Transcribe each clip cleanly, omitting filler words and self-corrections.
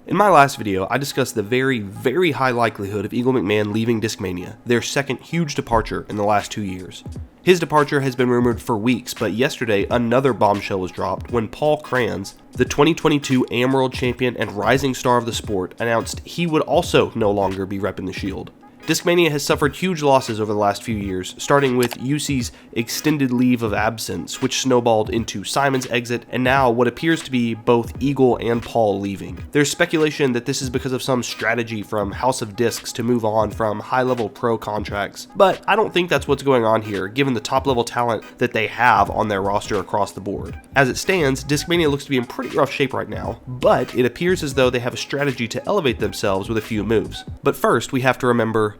In my last video, I discussed the very high likelihood of Eagle McMahon leaving Discmania, their second huge departure in the last 2 years. His departure has been rumored for weeks, but yesterday another bombshell was dropped when Kyle Klein, the 2022 AM World Champion and rising star of the sport, announced he would also no longer be repping the Shield. Discmania has suffered huge losses over the last few years, starting with UC's extended leave of absence, which snowballed into Simon's exit, and now what appears to be both Eagle and Paul leaving. There's speculation that this is because of some strategy from House of Discs to move on from high-level pro contracts, but I don't think that's what's going on here, given the top-level talent that they have on their roster across the board. As it stands, Discmania looks to be in pretty rough shape right now, but it appears as though they have a strategy to elevate themselves with a few moves. But first, we have to remember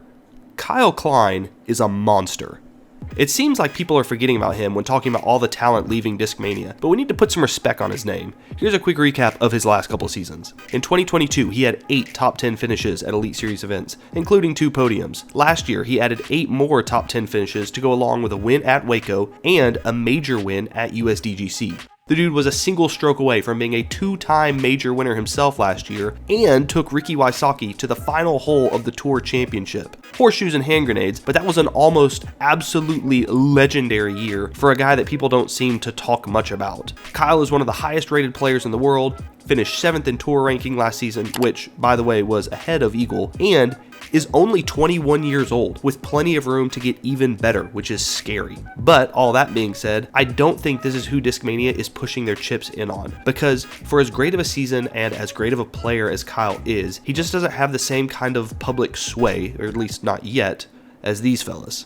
Kyle Klein is a monster. It seems like people are forgetting about him when talking about all the talent leaving Discmania, but we need to put some respect on his name. Here's a quick recap of his last couple seasons. In 2022, he had 8 top 10 finishes at Elite Series events, including 2 podiums. Last year, he added 8 more top 10 finishes to go along with a win at Waco and a major win at USDGC. The dude was a single stroke away from being a 2-time major winner himself last year and took Ricky Wysocki to the final hole of the Tour Championship. Horseshoes and hand grenades, but that was an almost absolutely legendary year for a guy that people don't seem to talk much about. Kyle is one of the highest rated players in the world, finished 7th in Tour ranking last season, which, by the way, was ahead of Eagle, and is only 21 years old, with plenty of room to get even better, which is scary. But all that being said, I don't think this is who Discmania is pushing their chips in on, because for as great of a season and as great of a player as Kyle is, he just doesn't have the same kind of public sway, or at least not yet, as these fellas.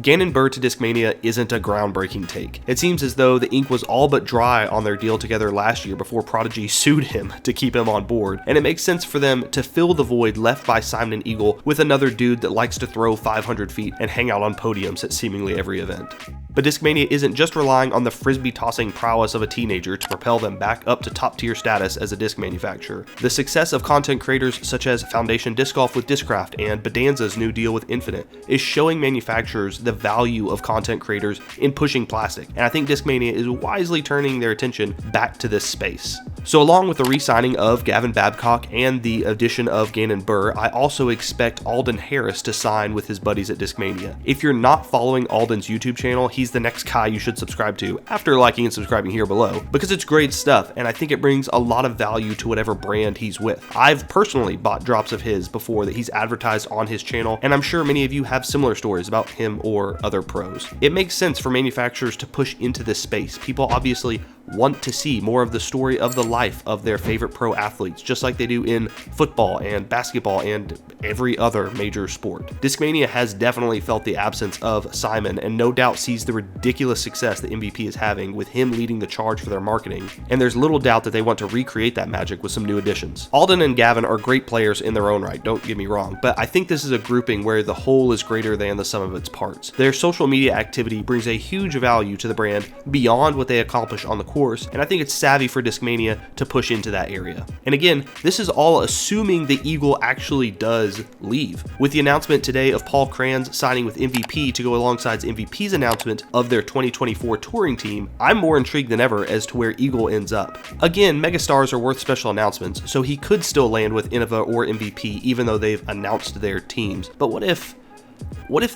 Gannon Buhr to Discmania isn't a groundbreaking take. It seems as though the ink was all but dry on their deal together last year before Prodigy sued him to keep him on board, and it makes sense for them to fill the void left by Simon and Eagle with another dude that likes to throw 500 feet and hang out on podiums at seemingly every event. But Discmania isn't just relying on the frisbee tossing prowess of a teenager to propel them back up to top tier status as a disc manufacturer. The success of content creators such as Foundation Disc Golf with Discraft and Bedanza's new deal with Infinite is showing manufacturers the value of content creators in pushing plastic, and I think Discmania is wisely turning their attention back to this space. So along with the re-signing of Gavin Babcock and the addition of Gannon Buhr, I also expect Alden Harris to sign with his buddies at Discmania. If you're not following Alden's YouTube channel, he's the next guy you should subscribe to after liking and subscribing here below, because it's great stuff and I think it brings a lot of value to whatever brand he's with. I've personally bought drops of his before that he's advertised on his channel, and I'm sure many of you have similar stories about him or other pros. It makes sense for manufacturers to push into this space. People obviously want to see more of the story of the life of their favorite pro athletes, just like they do in football and basketball and every other major sport. Discmania has definitely felt the absence of Simon and no doubt sees the ridiculous success that MVP is having with him leading the charge for their marketing, and there's little doubt that they want to recreate that magic with some new additions. Alden and Gavin are great players in their own right, don't get me wrong, but I think this is a grouping where the whole is greater than the sum of its parts. Their social media activity brings a huge value to the brand beyond what they accomplish on the course, and I think it's savvy for Discmania to push into that area. And again, this is all assuming the Eagle actually does leave. With the announcement today of Paul Klein signing with MVP to go alongside MVP's announcement of their 2024 touring team, I'm more intrigued than ever as to where Eagle ends up. Again, megastars are worth special announcements, so he could still land with Innova or MVP even though they've announced their teams. But what if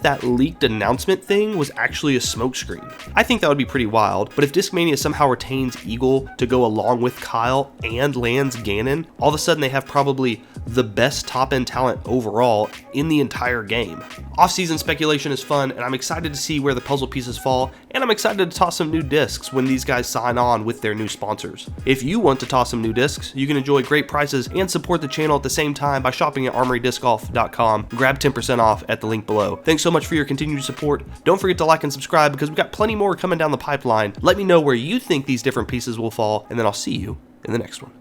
that leaked announcement thing was actually a smokescreen? I think that would be pretty wild, but if Discmania somehow retains Eagle to go along with Kyle and lands Gannon, all of a sudden they have probably the best top-end talent overall in the entire game. Off-season speculation is fun, and I'm excited to see where the puzzle pieces fall, and I'm excited to toss some new discs when these guys sign on with their new sponsors. If you want to toss some new discs, you can enjoy great prices and support the channel at the same time by shopping at armorydiscgolf.com. Grab 10% off at the link below. Thanks so much for your continued support. Don't forget to like and subscribe because we've got plenty more coming down the pipeline. Let me know where you think these different pieces will fall, and then I'll see you in the next one.